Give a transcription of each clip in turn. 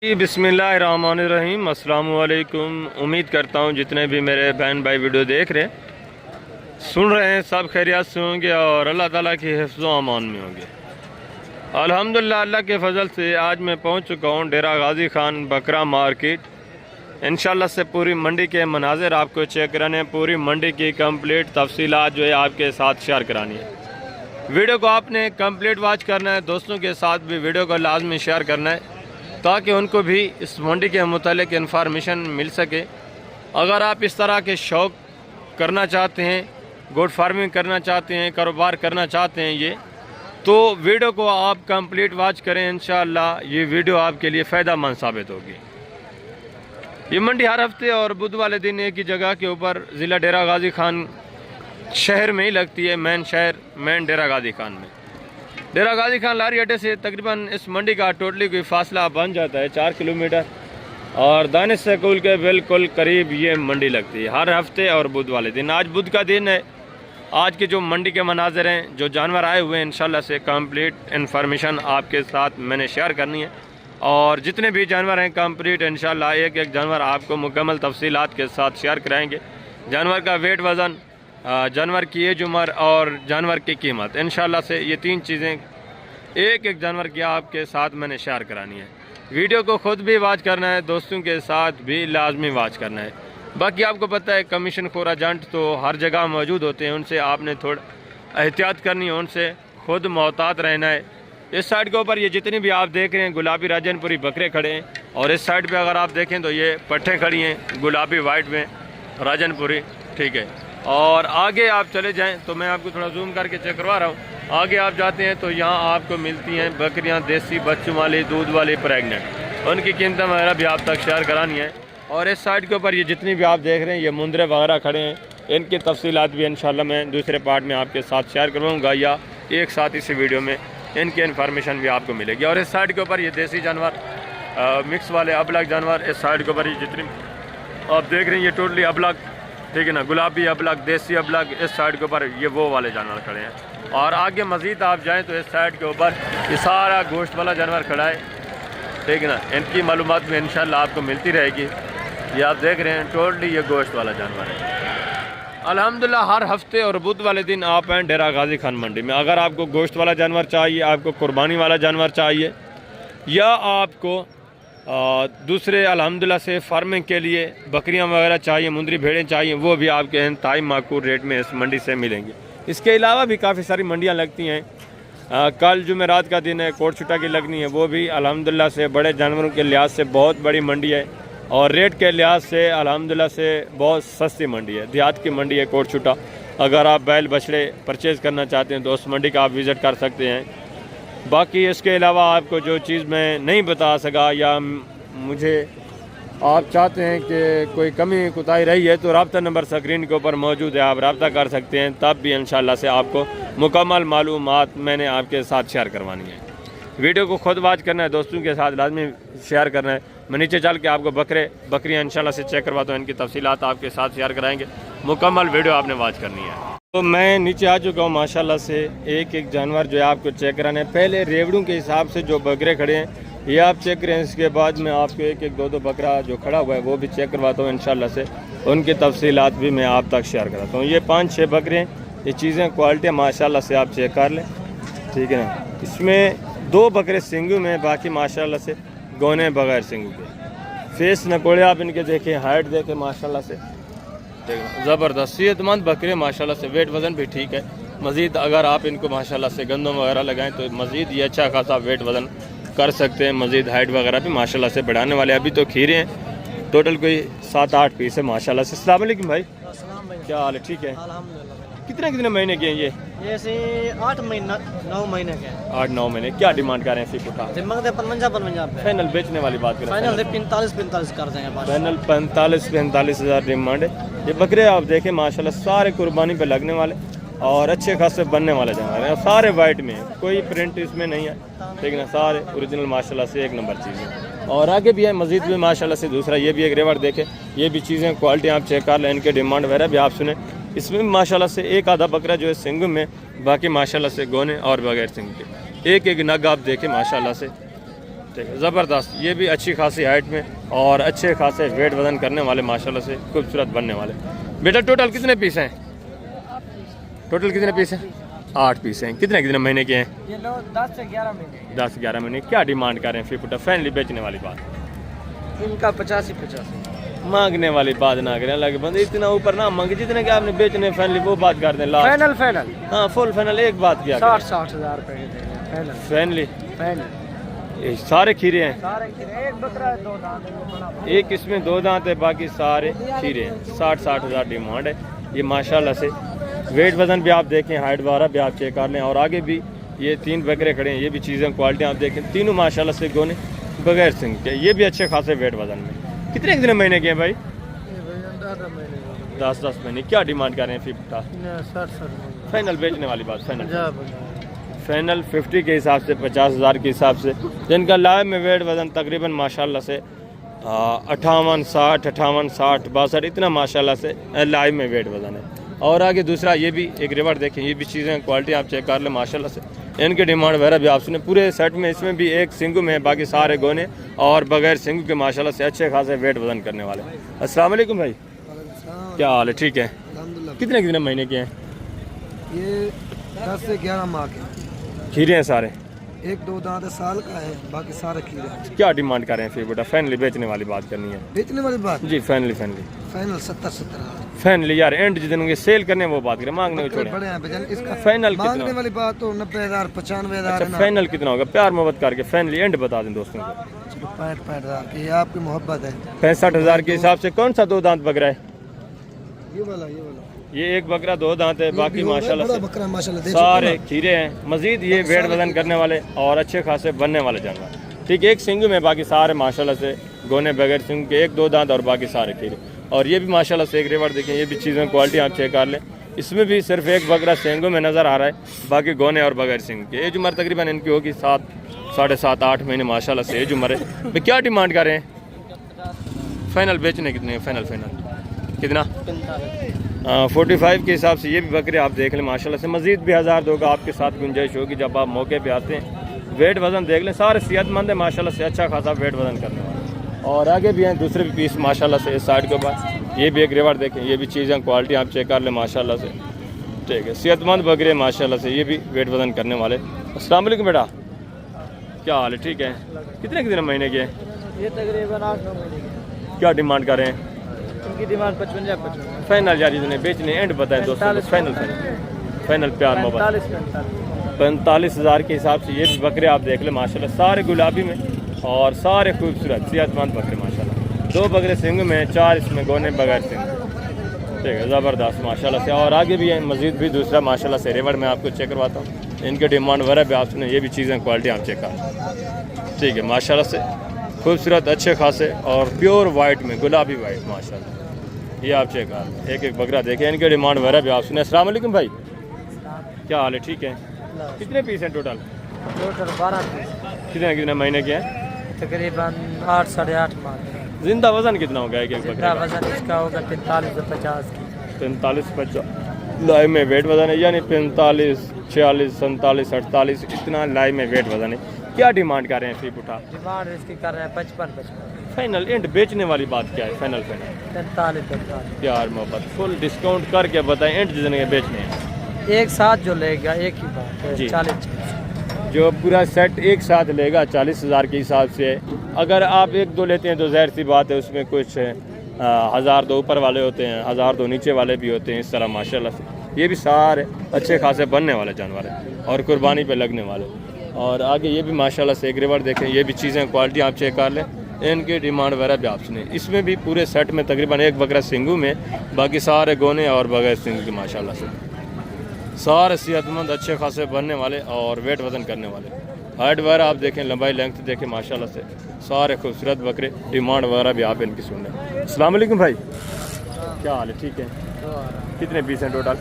बिस्मिल्लाहिर्रहमानिर्रहीम। अस्सलाम वालेकुम। उम्मीद करता हूँ जितने भी मेरे बहन भाई वीडियो देख रहे हैं सुन रहे हैं सब खैरियत से होंगे और अल्लाह ताला की हिफ्ज़ व अमान में होंगे। अल्हम्दुलिल्लाह अल्लाह के फजल से आज मैं पहुँच चुका हूँ डेरा गाज़ी खान बकरा मार्केट। इंशाल्लाह से पूरी मंडी के मनाज़िर आपको चेक कराने हैं, पूरी मंडी की कंप्लीट तफसीलात जो है आपके साथ शेयर करानी है। वीडियो को आपने कंप्लीट वॉच करना है, दोस्तों के साथ भी वीडियो को लाजमी शेयर करना है ताकि उनको भी इस मंडी के मुतालिक इन्फॉर्मेशन मिल सके। अगर आप इस तरह के शौक़ करना चाहते हैं, गोट फार्मिंग करना चाहते हैं, कारोबार करना चाहते हैं ये, तो वीडियो को आप कंप्लीट वॉच करें। इंशाअल्लाह ये वीडियो आपके लिए फ़ायदेमंद साबित होगी। ये मंडी हर हफ्ते और बुध वाले दिन एक ही जगह के ऊपर ज़िला डेरा गाज़ी खान शहर में ही लगती है, मेन डेरा गाज़ी खान में। डेरा गाज़ी खान लारी अड्डे से तकरीबन इस मंडी का टोटली कोई फासला बन जाता है 4 किलोमीटर और दानिश स्कूल के बिल्कुल करीब ये मंडी लगती है हर हफ्ते और बुध वाले दिन। आज बुध का दिन है। आज के जो मंडी के मनाज़र हैं, जो जानवर आए हुए हैं, इंशाल्लाह से कंप्लीट इन्फॉर्मेशन आपके साथ मैंने शेयर करनी है और जितने भी जानवर हैं कंप्लीट इंशाल्लाह एक एक जानवर आपको मुकम्मल तफसीलात के साथ शेयर कराएँगे। जानवर का वेट, वज़न, जानवर की एज, उम्र और जानवर की कीमत, इंशाल्लाह से ये 3 चीज़ें एक एक जानवर की आपके साथ मैंने शेयर करानी है। वीडियो को ख़ुद भी वॉच करना है, दोस्तों के साथ भी लाजमी वॉच करना है। बाकी आपको पता है कमीशन खोर एजेंट तो हर जगह मौजूद होते हैं, उनसे आपने थोड़ा एहतियात करनी है, उनसे खुद मोहतात रहना है। इस साइड के ऊपर ये जितनी भी आप देख रहे हैं गुलाबी राजनपुरी बकरे खड़े हैं और इस साइड पर अगर आप देखें तो ये पट्ठे खड़ी हैं गुलाबी वाइट में राजनपुरी, ठीक है। और आगे आप चले जाएं तो मैं आपको थोड़ा जूम करके चेक करवा रहा हूँ। आगे आप जाते हैं तो यहाँ आपको मिलती हैं बकरियाँ देसी बच्चों वाली, दूध वाली, प्रेग्नेंट, उनकी कीमतें वगैरह भी आप तक शेयर करानी है। और इस साइड के ऊपर ये जितनी भी आप देख रहे हैं ये मुंदरे वगैरह खड़े हैं, इनकी तफसीलात भी इंशाल्लाह मैं दूसरे पार्ट में आपके साथ शेयर करवाऊँगा या एक साथ इसी वीडियो में इनकी इन्फॉर्मेशन भी आपको मिलेगी। और इस साइड के ऊपर ये देसी जानवर, मिक्स वाले अबलग जानवर, इस साइड के ऊपर ये जितनी आप देख रहे हैं ये टोटली अबलग, ठीक है ना, गुलाबी अबलग, देसी अबलग। इस साइड के ऊपर ये वो वाले जानवर खड़े हैं और आगे मज़ीद आप जाएं तो इस साइड के ऊपर ये सारा गोश्त वाला जानवर खड़ा है, ठीक है ना। इनकी मालूमात में इंशाल्लाह आपको मिलती रहेगी। ये आप देख रहे हैं टोटली ये गोश्त वाला जानवर है। अल्हम्दुलिल्लाह हर हफ्ते और बुध वाले दिन आप हैं डेरा गाज़ी खान मंडी में। अगर आपको गोश्त वाला जानवर चाहिए, आपको कुर्बानी वाला जानवर चाहिए या आपको दूसरे अल्हम्दुलिल्लाह से फार्मिंग के लिए बकरियां वगैरह चाहिए, मुंदरी भेड़ें चाहिए, वो भी आपके इंतहाई माकूल रेट में इस मंडी से मिलेंगे। इसके अलावा भी काफ़ी सारी मंडियां लगती हैं। कल जुमेरात का दिन है, कोट छुटा की लगनी है, वो भी अल्हम्दुलिल्लाह से बड़े जानवरों के लिहाज से बहुत बड़ी मंडी है और रेट के लिहाज से अल्हम्दुलिल्लाह से बहुत सस्ती मंडी है। देहात की मंडी है कोट छुटा। अगर आप बैल बछड़े परचेज़ करना चाहते हैं तो उस मंडी का आप विज़िट कर सकते हैं। बाकी इसके अलावा आपको जो चीज़ मैं नहीं बता सका या मुझे आप चाहते हैं कि कोई कमी कोताही रही है तो रब्ता नंबर स्क्रीन के ऊपर मौजूद है, आप रब्ता कर सकते हैं। तब भी इंशाल्लाह से आपको मुकम्मल मालूमात मैंने आपके साथ शेयर करवानी है। वीडियो को खुद वॉच करना है, दोस्तों के साथ लाजमी शेयर करना है। मैं नीचे चल के आपको बकरियाँ इंशाल्लाह से चेक करवाता हूँ, इनकी तफसीलात आपके साथ शेयर कराएँगे। मुकम्मल वीडियो आपने वॉच करनी है। तो मैं नीचे आ चुका हूँ माशाल्लाह से, एक एक जानवर जो है आपको चेक कराना है। पहले रेवड़ों के हिसाब से जो बकरे खड़े हैं ये आप चेक करें, इसके बाद मैं आपको एक एक दो बकरा जो खड़ा हुआ है वो भी चेक करवाता हूँ इंशाल्लाह से, उनकी तफसीलात भी मैं आप तक शेयर कराता हूँ। ये 5-6 बकरे हैं, ये चीज़ें क्वालिटी माशाल्लाह से आप चेक कर लें, ठीक है ना। इसमें 2 बकरे सिंगू में, बाकी माशाल्लाह से गोने बगैर सिंगू के। फेस नकोड़े आप इनके देखें, हाइट देखें माशाल्लाह से, ज़बरदस्त सेहतमंद बकरे माशाल्लाह से। वेट वज़न भी ठीक है। मज़ीद अगर आप इनको माशाल्लाह से गंदम वगैरह लगाएं तो मज़ीद ये अच्छा खासा वेट वज़न कर सकते हैं। मज़ीद हाइट वगैरह भी माशाल्लाह से बढ़ाने वाले। अभी तो खीरे हैं, टोटल कोई 7-8 पीस है माशाल्लाह से। अस्सलाम वालेकुम भाई, क्या हाल है? ठीक है, कितने महीने के हैं ये? ऐसे 8 महीना 9 महीने के। 8-9 महीने। क्या डिमांड कर रहे हैं इसी पुठा? दिमाग 55 फाइनल बेचने वाली बात करें, फाइनल 45 कर देंगे। फाइनल 45 हज़ार डिमांड है। ये बकरे आप देखें माशाल्लाह सारे कुर्बानी पे लगने वाले और अच्छे खासे बनने वाले जानवर हैं। सारे वाइट में हैं, कोई प्रिंट इसमें नहीं है, ठीक है ना। सारे ओरिजिनल माशाल्लाह से एक नंबर चीज़ है। और आगे भी है मज़ीद भी माशाल्लाह से दूसरा, ये भी एक रेवर देखें, ये भी चीज़ें क्वालिटी आप चेक कर लें, इनके डिमांड वगैरह भी आप सुने। इसमें भी माशाल्लाह से एक आधा बकरा जो है सिंग में, बाकी माशाल्लाह से गोने और बगैर सिंग के। एक एक नग आप देखें माशाल्लाह से, ठीक है, ज़बरदस्त। ये भी अच्छी खासी हाइट में और अच्छे खासे वेट वजन करने वाले माशाल्लाह से खूबसूरत बनने वाले। बेटा टोटल कितने पीस हैं? टोटल कितने पीस हैं? 8 पीस हैं। कितने कितने महीने के हैं? ये लो 10 से 11 महीने 10-11 महीने। क्या डिमांड कर रहे हैं? फी फैमिली बेचने वाली बात, इनका 85 मांगने वाली बात ना करें। लगे बंदे इतना ऊपर ना मांगे, जितने के आपने बेचने फैमिली वो बात कर दें लास्ट। फाइनल फाइनल हाँ फुल फाइनल एक बात किया 60 हज़ार रुपए के देंगे फाइनल फैमिली। फाइनल। ये सारे खीरे हैं, सारे खीरे, एक बकरा है 2 दांत है, वो बड़ा। एक इसमें 2 दांत है, बाकी सारे खीरे हैं। 60-60 हज़ार डिमांड है। ये माशाल्लाह से वेट वजन भी आप देखें, हाइट वगैरह भी आप चेक कर लें। और आगे भी ये 3 बकरे खड़े हैं, ये भी चीज़ें क्वालिटी आप देखें, तीनों माशाल्लाह से गोने बगैर सिंग के, ये भी अच्छे खासे वेट वजन में। कितने कितने महीने के हैं भाई? 10-10 महीने। क्या डिमांड कर रहे हैं? 50 फाइनल बेचने वाली बात, फाइनल 50 के हिसाब से, 50,000 के हिसाब से। जिनका लाइव में वेट वजन तकरीबन माशाल्लाह से 58, 60, 62 इतना माशाल्लाह से लाइव में वेट वजन है। और आगे दूसरा ये भी एक रिवर देखें, ये भी चीज़ें क्वालिटी आप चेक कर लें माशाल्लाह से। इनकी डिमांड वगैरह भी आप सुने। पूरे सेट में इसमें भी एक सिंगू में, बाकी सारे गोने और बगैर सिंगू के माशाल्लाह से अच्छे खासे वेट वजन करने वाले। अस्सलाम वालेकुम भाई, क्या हाल है? ठीक है। कितने कितने महीने के हैं? ये 10 से 11 माह के, खीरे हैं सारे, 1-2 दांत साल का है, बाकी सारे खीरे हैं। क्या डिमांड कर रहे हैं? फिर बेटा फाइनली बेचने वाली बात करनी है। बेचने वाली बात जी फाइनली फाइनल 70 फाइनली यार एंड जितने सेल करने वो बात करें, मांगने को छोड़े। बड़े हैं भजन, इसका फाइनल मांगने कितना? वाली बात तो 90,000 95,000 अच्छा फाइनल कितना होगा? प्यार मोहब्बत करके फाइनली एंड बता दें दोस्तों को। 65,000 की, ये आपकी मोहब्बत है। 65,000 के हिसाब से कौन सा 2 दांत बकरा है? ये वाला ये एक बकरा 2 दांत है, बाकी माशाल्लाह से बकरा माशाल्लाह सारे खीरे हैं। मजीद ये वेट वजन करने वाले और अच्छे खासे बनने वाले जानवर। ठीक, एक सिंग में, बाकी सारे माशाल्लाह से गोने बगैर सिंग के, 1-2 दांत और बाकी सारे खीरे। और ये भी माशाल्लाह से एक रिवर देखें, ये भी चीज़ें क्वालिटी आप चेक कर लें। इसमें भी सिर्फ एक बकरा सिंगों में नज़र आ रहा है, बाकी गोने और बगैर सिंग के। एज उम्र तकरीबन इनकी होगी 7, 7.5, 8 महीने माशाल्लाह से एज उम्र है। भाई क्या डिमांड कर रहे हैं? फाइनल बेचने कितने? फाइनल कितना? 45 के हिसाब से ये भी बकरे आप देख लें माशाल्लाह से। मजीद भी 1000 2 का आपके साथ गुंजाइश होगी जब आप मौके पे आते हैं। वेट वजन देख लें, सारे सेहतमंद है माशाल्लाह से, अच्छा खासा वेट वजन करने वाले। और आगे भी हैं दूसरे भी पीस माशाल्लाह से इस साइड के ऊपर। ये भी एक रिवर देखें, ये भी चीज़ें क्वालिटी आप चेक कर लें माशाल्लाह से। ठीक है, सेहतमंद बकरे माशाल्लाह से, ये भी वेट वजन करने वाले। अस्सलाम वालेकुम बेटा, क्या हाल है? ठीक है। कितने कितने महीने के हैं? ये तकरीबन 8-9 महीने के। क्या डिमांड कर रहे हैं? इनकी डिमांड 55 फाइनल यार जितने बेचने एंड बताएं दोस्तों। फाइनल प्यार मोहब्बत 45,000 के हिसाब से ये भी बकरे आप देख लें माशाल्लाह, सारे गुलाबी में और सारे खूबसूरत सेहतमंद बकरे माशाल्लाह। 2 बकरे सिंग में, 4 इसमें गोने बगैर सिंग। ठीक है, ज़बरदस्त माशाल्लाह से। और आगे भी है मजीद भी दूसरा माशाल्लाह से रिवर में आपको चेक करवाता हूँ। इनके डिमांड वगैरह भी आप सुने, ये भी चीज़ें क्वालिटी आप चेक कर। ठीक है, माशाल्लाह से खूबसूरत अच्छे खासे और प्योर वाइट में, गुलाबी वाइट माशाल्लाह, ये आप चेक कर। एक एक बकरा देखें, इनके डिमांड वगैरह भी आप सुने। अस्सलाम वालेकुम भाई, क्या हाल है? ठीक है। कितने पीस हैं टोटल? 12 पीस। कितने कितने महीने के हैं? तकरीबन 8 साढ़े 8 माह। जिंदा वजन कितना होगा एक बकरे का? वजन इसका होगा 45 से 50 की। 45-50 लाइव में वेट वजन है, यानी 45, 46, 47, 48 इतना लाइव में वेट वजन है। क्या डिमांड कर रहे हैं? फीप उठा डिमांड इसकी कर रहे हैं 55। फाइनल एंड बेचने वाली बात क्या है? फाइनल 45। प्यार मोहब्बत फुल डिस्काउंट करके बताएं एंड जितने बेचने हैं। एक साथ जो लेगा एक ही बात है, जी। 40। जो पूरा सेट एक साथ लेगा 40,000 के हिसाब से। अगर आप 1-2 लेते हैं तो ज़ाहिर सी बात है उसमें कुछ 1000 2 ऊपर वाले होते हैं, 1000 2 नीचे वाले भी होते हैं। इस तरह माशाल्लाह से ये भी सारे अच्छे खासे बनने वाले जानवर हैं और कुर्बानी पे लगने वाले। और आगे ये भी माशाल्लाह से एक रिवर देखें, ये भी चीज़ें क्वालिटी आप चेक कर लें, इनकी डिमांड वगैरह भी आप सुने। इसमें भी पूरे सेट में तकरीबन एक बकरा सिंगू में, बाकी सारे गोने और बगैर सिंगू के माशाल्लाह से सारे सेहतमंद अच्छे खासे बनने वाले और वेट वजन करने वाले। हाइट वगैरह आप देखें, लंबाई लेंथ देखें माशाल्लाह से, सारे खूबसूरत बकरे। डिमांड वगैरह भी आप इनकी सुन लें। अस्सलाम वालेकुम भाई, क्या हाल है? ठीक है। कितने पीस हैं टोटल?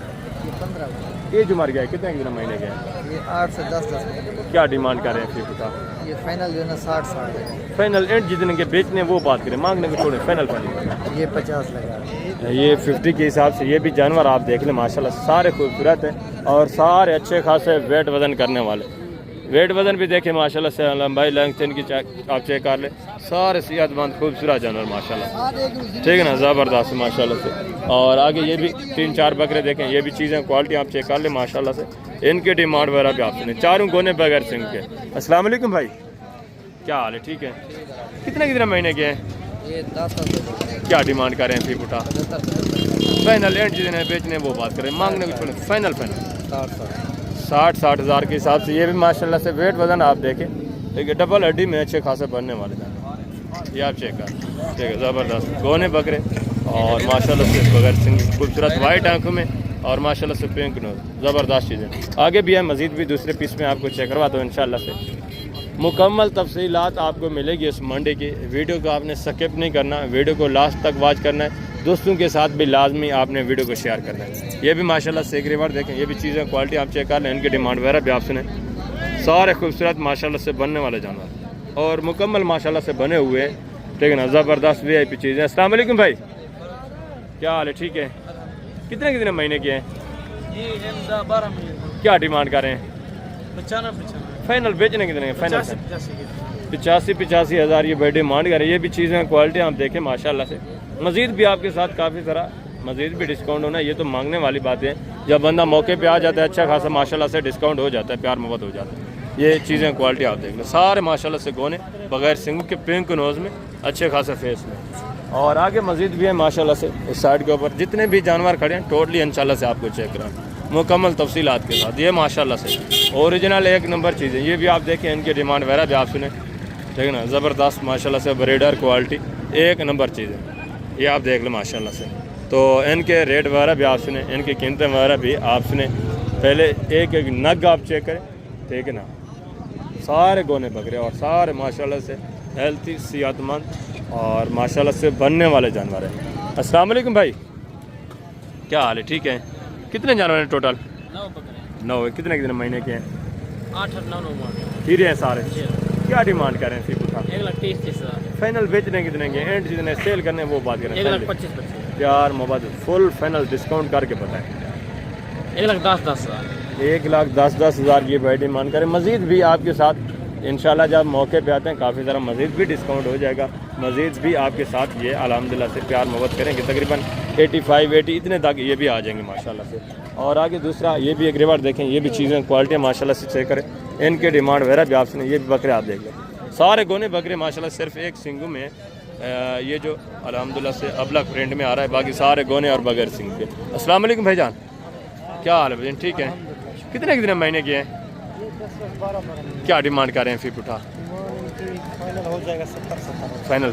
15। एज उमर गया है कितने कितने महीने के हैं? ये 8 से 10 महीने। क्या डिमांड कर रहे हैं? फिर बता। ये फाइनल जो है ना 60 है। फाइनल एंड जितने के बेचने वो बात करें, मांगने को छोड़े। फाइनल ये 50 लगा। ये 50 के हिसाब से ये भी जानवर आप देख लें माशाल्लाह, सारे खूबसूरत हैं और सारे अच्छे खासे वेट वजन करने वाले। वेट वजन भी देखें माशाल्लाह से, लंबाई लेंथ इनकी आप चेक कर लें, सारे सेहतमंद खूबसूरत जानवर माशाल्लाह, ठीक है ना, ज़बरदस्त माशाल्लाह से। और आगे ये भी 3-4 बकरे देखें, ये भी चीज़ें क्वालिटी आप चेक कर लें माशाल्लाह से, इनकी डिमांड वगैरह भी आप सुने। चारों गोने बगैर सिंह के। अस्सलाम वालेकुम भाई, क्या हाल है? ठीक है। कितने महीने के हैं? ये 10 क्या डिमांड कर रहे हैं? फी उठा फाइनल एंड जितने बेचने वो बात करें, मांगने को छोड़े, फाइनल 60 हज़ार के हिसाब से। ये भी माशाल्लाह से वेट वजन आप देखें, ठीक है, डबल हड्डी में अच्छे खासे बनने वाले हैं, ये आप चेक कर, ठीक है, ज़बरदस्त गोने बकरे और माशाल्लाह से बगैर सिंह, खूबसूरत वाइट आंखों में और माशाल्लाह से पिंक नोज, ज़बरदस्त चीज़ें। आगे भी है, मज़ीद भी दूसरे पीस में आपको चेक करवा दो इंशाल्लाह से। मुकम्मल तफसीलात आपको मिलेगी इस मंडी की। वीडियो को आपने स्किप नहीं करना, वीडियो को लास्ट तक वॉच करना है, दोस्तों के साथ भी लाजमी आपने वीडियो को शेयर करना है। ये भी माशाल्लाह से रिवार्ड देखें, ये भी चीज़ें क्वालिटी आप चेक कर लें, इनकी डिमांड वगैरह भी आप सुने, सारे खूबसूरत माशाल्लाह से बनने वाले जानवर और मुकम्मल माशाल्लाह से बने हुए हैं, ठीक है ना, ज़बरदस्त VIP चीज़ें। अस्सलाम वालेकुम भाई, क्या हाल है? ठीक है। कितने महीने के हैं? 12 महीने। क्या डिमांड कर रहे हैं? 95 फाइनल बेचने कितने? फाइनल 85 हज़ार ये बड़ी डिमांड कर रहे हैं। ये भी चीज़ें क्वालिटी आप देखें माशाल्लाह से, मज़ीद भी आपके साथ काफ़ी सारा मज़ीद भी डिस्काउंट होना, ये तो मांगने वाली बात है। जब बंदा मौके पे आ जाता है अच्छा खासा माशाल्लाह से डिस्काउंट हो जाता है, प्यार मोहब्बत हो जाता है। ये चीज़ें क्वालिटी आप देख लो, सारे माशाल्लाह से गोने बगैर सिंगों के, पिंक नोज़ में, अच्छे खासे फेस में। और आगे मज़ीद भी है माशाल्लाह से, इस साइड के ऊपर जितने भी जानवर खड़े हैं टोटली इंशाल्लाह से आपको चेक करा मुकम्मल तफसीलात के साथ। ये माशाल्लाह से ओरिजिनल एक नंबर चीज़ है। ये भी आप देखें, इनकी डिमांड वगैरह भी आप सुने, ठीक है ना, ज़बरदस्त माशाल्लाह से ब्रीडर क्वालिटी एक नंबर चीज़ है, ये आप देख लो माशाल्लाह से। तो इनके रेट वगैरह भी आप सुने, इनकी कीमतें वगैरह भी आप सुने। पहले एक एक नग आप चेक करें, ठीक है ना, सारे गोने बकरे और सारे माशाल्लाह से हेल्थी, सेहतमंद और माशाल्लाह से बनने वाले जानवर हैं। अस्सलाम वालेकुम भाई, क्या हाल है? ठीक है। कितने जानवर हैं टोटल? 9 बकरे। 9। कितने महीने के हैं? 8 और 9 हीरे हैं सारे। क्या डिमांड कर रहे हैं? फिर 1,30,30 हज़ार। फाइनल बेचने कितने के? एंड जितने सेल करने वो बात करें। 1,25,25। प्यार मोहब्बत फुल फाइनल डिस्काउंट करके बताएं। 1,10,10 हज़ार। 1,10,10 हज़ार की भाई डिमांड करें। मज़ीद भी आपके साथ इंशाल्लाह जब मौके पे आते हैं काफ़ी सारा मज़ीद भी डिस्काउंट हो जाएगा। मज़ीद भी आपके साथ ये अल्हम्दुलिल्लाह से प्यार मोहब्बत करेंगे, तकरीबन 85-80 इतने तक ये भी आ जाएंगे माशाल्लाह से। और आगे दूसरा ये भी एक रिवार्ड देखें, ये भी चीज़ें क्वालिटी माशाल्लाह से चेक करें, इनके डिमांड वगैरह भी आप सुने। ये भी बकरे आप देख लें, सारे गोने बकरे माशाल्लाह, सिर्फ एक सिंगू में ये जो अल्हम्दुलिल्लाह से अबलग प्रिंट में आ रहा है, बाकी सारे गोने और बगैर सिंग के। अस्सलाम वालेकुम भाईजान, क्या हाल है भाईजान? ठीक है। कितने महीने के हैं? 12 क्या डिमांड कर रहे हैं? फिर उठा फाइनल हो जाएगा 70 फाइनल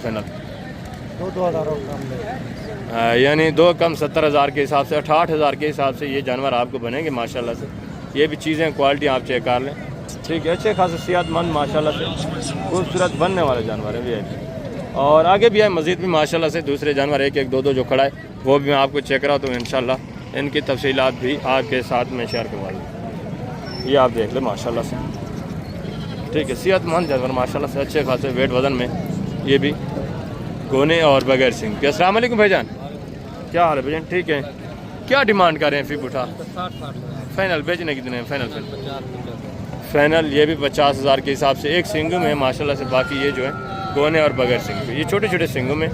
2,000 और कम यानी 2 कम 70 हज़ार के हिसाब से 68 हज़ार के हिसाब से ये जानवर आपको बनेंगे माशाल्लाह से। ये भी चीज़ें क्वालिटी आप चेक कर लें, ठीक है, अच्छे खासे सेहतमंद माशाल्लाह से खूबसूरत बनने वाले जानवर हैं भी। और आगे भी है मज़ीद भी माशाल्लाह से दूसरे जानवर एक एक दो जो खड़ा है वो भी मैं आपको चेक करा तो इंशाल्लाह इनकी तफसीलात भी आपके साथ में शेयर करवा दूँ। ये आप देख लें माशाल्लाह से, ठीक है, सेहतमंद जानवर माशाल्लाह से, अच्छे खासे वेट वज़न में, ये भी गोने और बगैर सिंह के। अस्सलाम वालेकुम भाईजान, क्या हाल है भाईजान? ठीक है। क्या डिमांड कर रहे हैं? फिर उठा 60 फाइनल बेचने कितने हैं? फाइनल ये भी 50 हज़ार के हिसाब से एक सिंगू में माशाल्लाह से, बाकी ये जो है गोने और बगैर सिंग पे, ये छोटे छोटे सिंगों में,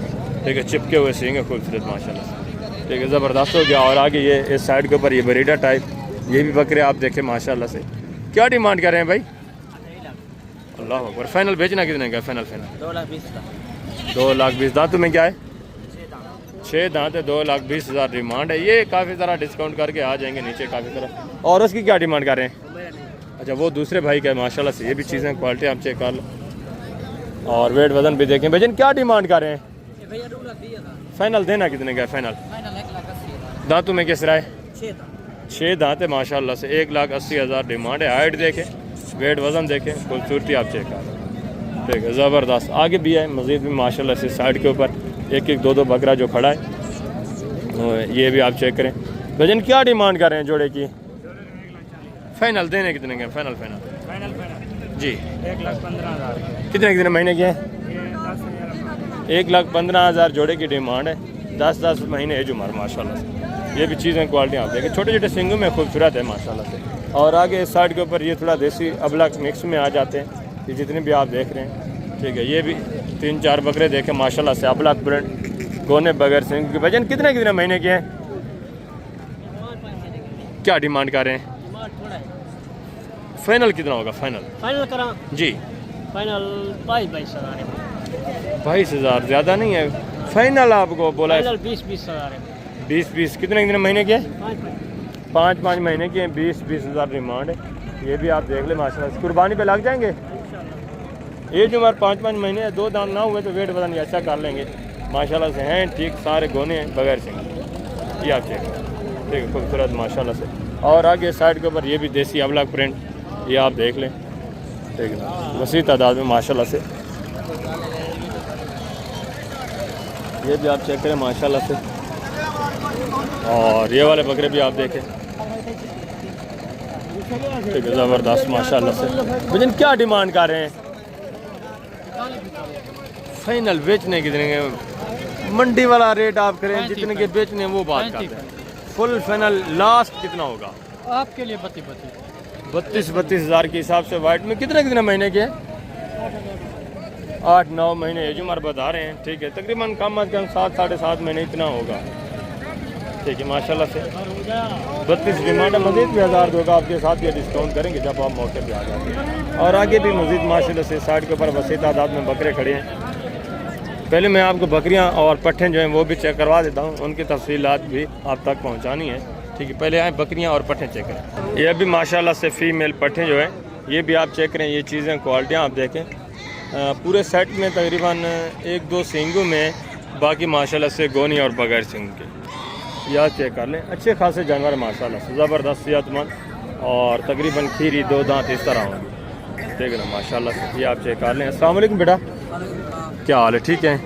ठीक है, चिपके हुए सिंग है खूबसूरत माशाल्लाह से, ठीक है, ज़बरदस्त हो गया। और आगे ये इस साइड के ऊपर ये ब्रीडर टाइप, ये भी बकरे आप देखें माशाल्लाह से। क्या डिमांड कर रहे हैं भाई? अल्लाह अकबर। फाइनल बेचना कितने का? फाइनल 2,20,000 दांतों में क्या है? 6 दांत है, 2,20,000 डिमांड है। ये काफ़ी सारा डिस्काउंट करके आ जाएंगे नीचे काफ़ी सारा। और उसकी क्या डिमांड कर रहे हैं? अच्छा, वो दूसरे भाई का है माशाल्लाह से। ये भी चीज़ें क्वालिटी आप चेक कर लो और वेट वजन भी देखें। भाईजान क्या डिमांड कर रहे हैं? फाइनल देना कितने का? फाइनल दांतों में किस तरह है? 6 दांत है माशाल्लाह से, 1,80,000 डिमांड है। हाइट देखें, वेट वज़न देखें, खूबसूरती आप चेक कर, ठीक है, ज़बरदस्त। आगे भी है मज़ीद भी माशाल्लाह से, साइड के ऊपर एक एक दो बकरा जो खड़ा है ये भी आप चेक करें। भाईजान क्या डिमांड कर रहे हैं जोड़े की? फाइनल देने कितने के? फाइनल जी 1,15,000। कितने महीने के हैं? 1,15,000 जोड़े की डिमांड है। 10-10 महीने एज उम्र माशाल्लाह से। ये भी चीज़ें क्वालिटी आप देखें, छोटे छोटे सिंगों में खूबसूरत है माशाल्लाह से। और आगे इस साइड के ऊपर ये थोड़ा देसी अबलक मिक्स में आ जाते हैं, ये जितने भी आप देख रहे हैं। ठीक है, ये भी 3-4 बकरे देखें माशाल्लाह से अबलक ब्रांड गोने बगैर सिंह के। वजन कितने महीने के हैं? क्या डिमांड कर रहे हैं? फाइनल कितना होगा? फाइनल करा जी फाइनल 22,000 22,000 ज़्यादा नहीं है। फाइनल आपको बोला है 20,000 20 कितने महीने के? 5 महीने के हैं। 20,000 डिमांड है। ये भी आप देख ले माशाल्लाह से, कुर्बानी पे लग जाएंगे। ये जो हमारे 5 महीने है, 2 दांत ना हुए तो वेट पता नहीं अच्छा कर लेंगे माशाल्लाह से। हैं ठीक, सारे गोने हैं बगैर सिंह। ये आप चेक ठीक है, खूबसूरत माशाल्लाह से। और आगे साइड के ऊपर ये भी देसी अबलक प्रिंट, ये आप देख लें। ठीक है, वसी तादाद में माशाल्लाह से। ये भी आप चेक करें माशाल्लाह से। और ये वाले बकरे भी आप देखें। ठीक है, ज़बरदस्त माशाल्लाह से। वजन क्या डिमांड कर रहे हैं? फाइनल बेचने कितने के? मंडी वाला रेट आप करें, जितने के बेचने वो बात करते हैं। फुल फाइनल लास्ट कितना होगा आपके लिए? 32 हज़ार के हिसाब से। वाइट में कितने महीने के? 8-9 महीने जो हमारे बता रहे हैं। ठीक है, तकरीबन कम अज कम 7-7.5 महीने इतना होगा। ठीक है माशाल्लाह से। 32 डिमांड है। मज़ीद भी 1000 होगा आपके साथ, ये डिस्काउंट करेंगे जब आप मौके पे आ जाते हैं। और आगे भी मज़ीद माशाल्लाह से साइड के ऊपर वसी तादाद में बकरे खड़े हैं। पहले मैं आपको बकरियां और पट्ठे जो हैं वो भी चेक करवा देता हूं, उनकी तफसीलात भी आप तक पहुंचानी है। ठीक है, पहले आए बकरियां और पट्ठे चेक करें। ये भी माशाल्लाह से फ़ीमेल पट्ठे जो है ये भी आप चेक करें। ये चीज़ें क्वालिटियाँ आप देखें, पूरे सेट में तकरीबन 1-2 सींगों में, बाकी माशाल्लाह से गोनी और बगैर सींग के। यह चेक कर लें, अच्छे खासे जानवर माशाल्लाह से, ज़बरदस्त सेहतमंद और तकरीबन खीरी 2 दांत इस तरह होंगे। ठीक है ना माशाल्लाह से। ये आप चेक कर लें। अस्सलाम वालेकुम बेटा, क्या हाल है? ठीक है,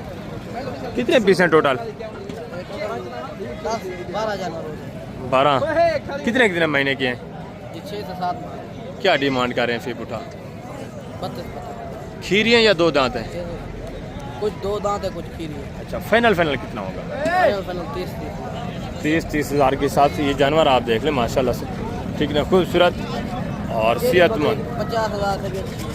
कितने पीस हैं टोटल? 12। कितने महीने के हैं? 6 से 7 क्या डिमांड कर रहे हैं? फीप उठा 32 खीरी हैं या 2 दांत हैं? कुछ 2 दांत है, कुछ खीरी है। अच्छा, फाइनल कितना होगा? 30 हज़ार के हिसाब से ये जानवर आप देख लें माशाल्लाह से। ठीक ना, खूबसूरत और सेहतमंद। 50,000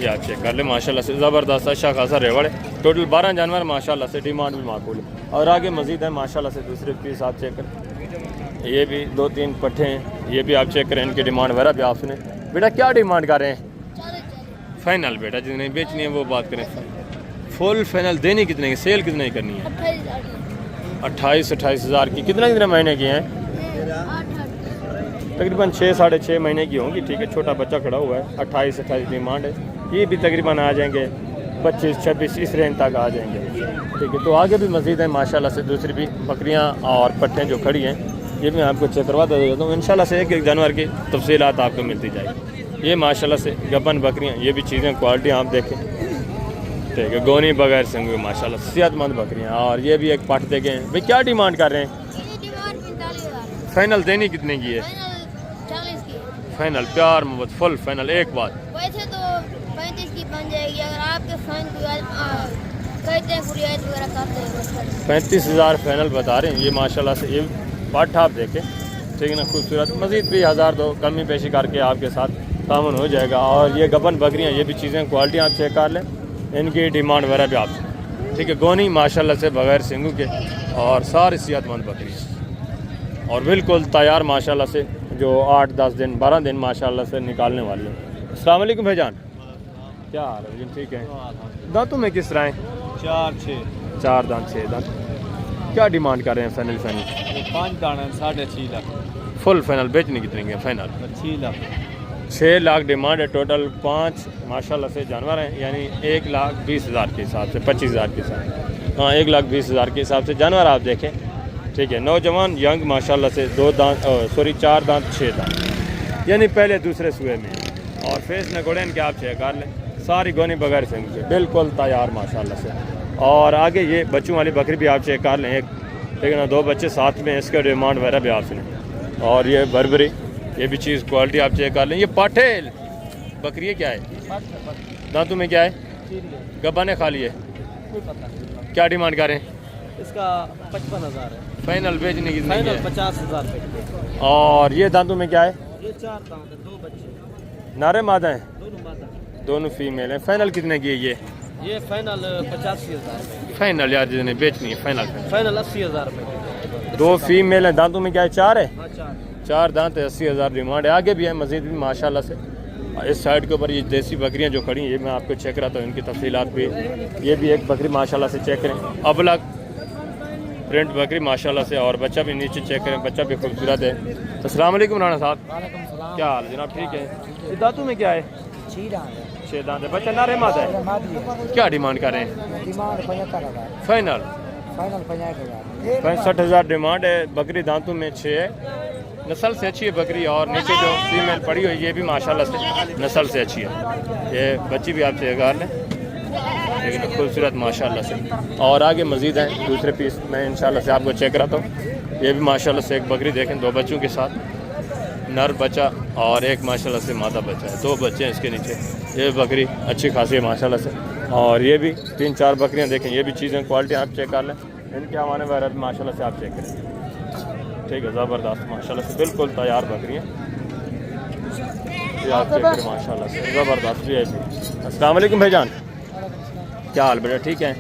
ये आप चेक कर ले माशाल्लाह से, ज़बरदस्त अच्छा खासा रेवड़ है। टोटल 12 जानवर माशाल्लाह से, डिमांड भी माकूल है। और आगे मज़ीद है माशाल्लाह से दूसरे पीस आप चेक करें। ये भी 2-3 पट्ठे हैं, ये भी आप चेक करें। इनकी डिमांड वगैरह भी आप सुने। बेटा क्या डिमांड कर रहे हैं? फाइनल बेटा, जितने बेचनी है वो बात करें। फुल फाइनल देनी कितने की? सेल कितने की करनी है? 28 हज़ार की। कितने महीने की हैं? तकरीबन 6-6.5 महीने की होंगी। ठीक है, छोटा बच्चा खड़ा हुआ है। 28 डिमांड है। ये भी तकरीबन आ जाएंगे 25-26 इस रेंज तक आ जाएंगे। ठीक है, तो आगे भी मज़ीद है माशाल्लाह से दूसरी भी बकरियां और पट्ठे जो खड़ी हैं, ये मैं आपको चेक करवा देता हूँ। इंशाल्लाह से एक जानवर की तफसीलात आपको मिलती जाएगी। ये माशाल्लाह से गबन बकरियाँ, ये भी चीज़ें क्वालिटी आप देखें। ठीक है, गोनी बगैर सिंग माशाल्लाह सेहतमंद बकरियाँ। और ये भी एक पट देखे हैं। भाई क्या डिमांड कर रहे हैं? फाइनल देनी कितने की है? 40 की। फाइनल प्यार मोहब्बत फुल फाइनल। एक बात वैसे तो 35 की बन जाएगी अगर आपके फाइन कहते हैं रियायत वगैरह करते हैं। 35 हज़ार फाइनल बता रहे हैं। ये माशाल्लाह से ये पट आप देखें। ठीक है ना, खूबसूरत। मज़ीद भी 1000-2 कमी पेशी करके आपके साथ तामुन हो जाएगा। और ये गबन बकरियाँ, ये भी चीज़ें क्वालिटी आप चेक कर लें, इनकी डिमांड वगैरह भी आप। ठीक है, गोनी माशाल्लाह से बगैर सिंगू के और सारी सेहतमंद बकरी और बिल्कुल तैयार माशाल्लाह से, जो 8-10 दिन 12 दिन माशाल्लाह से निकालने वाली है। अस्सलाम वालेकुम भाईजान, क्या हाल है? ठीक है। दांतों में किस तरह हैं? 4 दांत 6 दांत। क्या डिमांड कर रहे हैं? फाइनल 5 दाना 6.5 लाख। फुल फाइनल बेचने कितने के? फाइनल 6 लाख डिमांड है। टोटल 5 माशाल्लाह से जानवर हैं, यानी 1,20,000 के हिसाब से, 25,000 के हिसाब। हाँ, 1,20,000 के हिसाब से जानवर आप देखें। ठीक है, नौजवान यंग माशाल्लाह से 4 दांत 6 दांत, यानी पहले दूसरे सूए में। और फेस नकोड़े इनके आप चेक कर लें, सारी गोनी बगैर सिंग के, बिल्कुल तैयार माशाल्लाह से। और आगे ये बच्चों वाली बकरी भी आप चेक कर लें, एक ठीक है ना, 2 बच्चे साथ में, इसके डिमांड वगैरह भी आप सुने। और ये बरबरी, ये भी चीज़ क्वालिटी आप चेक कर लें। ये पाठेल बकरी है, क्या है? दांतों में क्या है? गब्बाने खाली है। क्या डिमांड कर रहे हैं? इसका 55,000 है। फाइनल बेचने की? फाइनल 50,000 रुपये। और ये दांतों में क्या है? ये 4 दांत है, 2 बच्चे, नारे मादा हैं, दोनों मादा। दोनों फीमेल हैं। फाइनल कितने की है ये फाइनल 85,000, फाइनल यार जितने बेचनी है फाइनल। फाइनल 80,000 रुपये। 2 फीमेल हैं, दांतों में क्या है 4 है, हाँ 4। 4 दांत है, 80,000 डिमांड है। आगे भी है मजीद भी माशाल्लाह से। इस साइड के ऊपर ये देसी बकरियां जो खड़ी हैं, ये मैं आपको चेक कराता हूँ इनकी तफसीलात भी। ये भी एक बकरी माशाल्लाह से चेक करें, अबलग प्रिंट बकरी माशाल्लाह से, और बच्चा भी नीचे चेक करें, बच्चा भी खूबसूरत है। अस्सलाम वालेकुम राणा साहब, क्या हाल है जनाब? ठीक है। ये दांतों में क्या है? 6 दांत है, बच्चा नारे मादा है। क्या डिमांड कर रहे हैं? फाइनल 65,000 डिमांड है। बकरी दांतों में 6 है, नस्ल से अच्छी है बकरी। और नीचे जो फीमेल पड़ी हुई है ये भी माशाल्लाह से नस्ल से अच्छी है। ये बच्ची भी आपसे एगार लें, लेकिन खूबसूरत माशाल्लाह से। और आगे मज़ीद हैं दूसरे पीस, मैं इंशाल्लाह से आपको चेक कराता हूँ। ये भी माशाल्लाह से एक बकरी देखें, 2 बच्चों के साथ, नर बच्चा और एक माशाल्लाह से मादा बच्चा है। 2 बच्चे हैं इसके नीचे। ये बकरी अच्छी खासी है माशाल्लाह से। और ये भी 3-4 बकरियाँ देखें, ये भी चीज़ें क्वालिटी आप चेक कर लें। इनके हवाने वगैरह भी माशाल्लाह से आप चेक करें, ठीक है, ज़बरदस्त माशाल्लाह से, बिल्कुल तैयार बकरियाँ। ये आप चेक करें माशाल्लाह से, ज़बरदस्त भी है जी। अस्सलाम वालेकुम भाईजान, क्या हाल बेटा? ठीक है।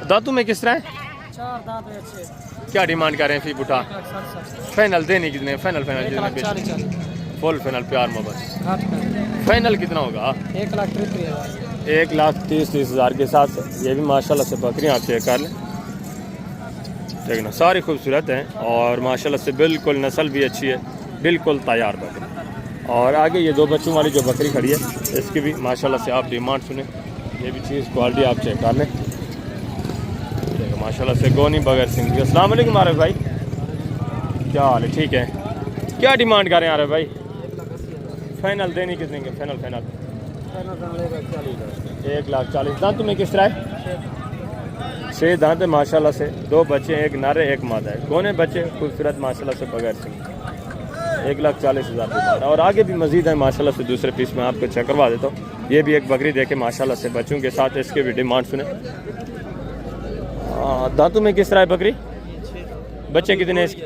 दांतों में किस तरह है? 4 दांत है अच्छे। क्या डिमांड कर रहे हैं फी बुटा? फाइनल देने कितने? फाइनल फुल फाइनल प्यार मोहब्बत फाइनल कितना होगा? 1,33,000। 1,30,000 के साथ। ये भी माशाल्लाह से बकरियाँ आप चेक कर लें, ठीक ना, सारी खूबसूरत हैं और माशाल्लाह से बिल्कुल नस्ल भी अच्छी है, बिल्कुल तैयार बकरी। और आगे ये 2 बच्चों वाली जो बकरी खड़ी है, इसकी भी माशाल्लाह से आप डिमांड सुने। ये भी चीज़ क्वालिटी आप चेक कर लें, माशाल्लाह से गोनी बगैर सिंह। अस्सलाम वालेकुम आरिफ भाई, क्या हाल है? ठीक है। क्या डिमांड कर रहे हैं आरिफ भाई? फाइनल देनी कितने के? फाइनल 1,40,000। दांतों में किस तरह है? 6 दांत है माशाल्लाह से, 2 बच्चे, एक नर है एक मादा है, दोनों बच्चे खूबसूरत माशाल्लाह से बगैर सिंह। 1,40,000 डिमांड। और आगे भी मजीद है माशाल्लाह से, दूसरे पीस में आपको चेक करवा देता हूँ। ये भी एक बकरी देखे माशाल्लाह से बच्चों के साथ, इसके भी डिमांड सुने। दांतों में किस तरह है बकरी? बच्चे कितने इसके?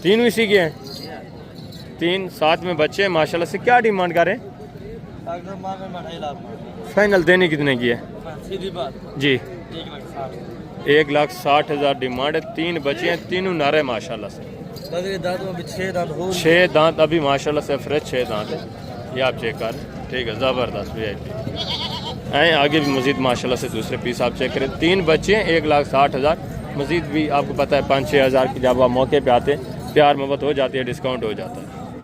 3 इसी के हैं, 3 साथ में बच्चे माशाल्लाह से। क्या डिमांड करें? फाइनल देने कितने की है? सीधी बात जी 1,60,000 डिमांड है। 3 बच्चे हैं, तीनों नारे माशाल्लाह से। बकरी दांतों में भी 6 दांत हो, 6 दांत अभी माशाल्लाह से फ्रेश 6 दांत है। ये आप चेक कर, ठीक है, ज़बरदस्त भी है। आगे भी मजीद माशाल्लाह से दूसरे पीस आप चेक करें। 3 बच्चे हैं, 1,60,000। मजीद भी आपको पता है 5-6 हज़ार की जब आप मौके पे आते हैं, प्यार मोहब्बत हो जाती है, डिस्काउंट हो जाता है।